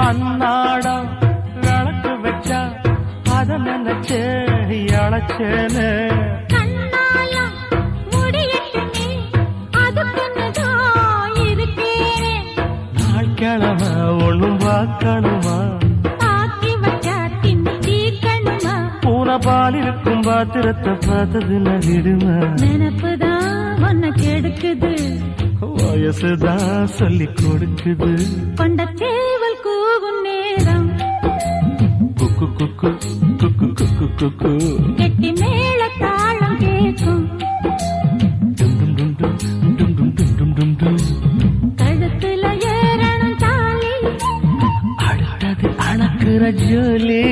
அன்னாடம் விளக்கு வச்சா அத நினைச்சே அழைச்சேனே நாள் கிழமை ஒண்ணும் பார்க்கணுமா பூனை பால் இருக்கும் பாத்திரத்தை பார்த்தது நடிடுமா நினப்புதான் ஒன்ன கெடுக்குது வயசுதான் சொல்லி கொடுக்குது கொண்ட சேவல் கூவும் நேரம் குக்கு குக்கு குக்கு குக்கு குக்கு கெட்டி மேல தாளம் கேட்கும் கழுத்துல ஏறணும் தாலி அடுத்தது அணக்குற ஜோலி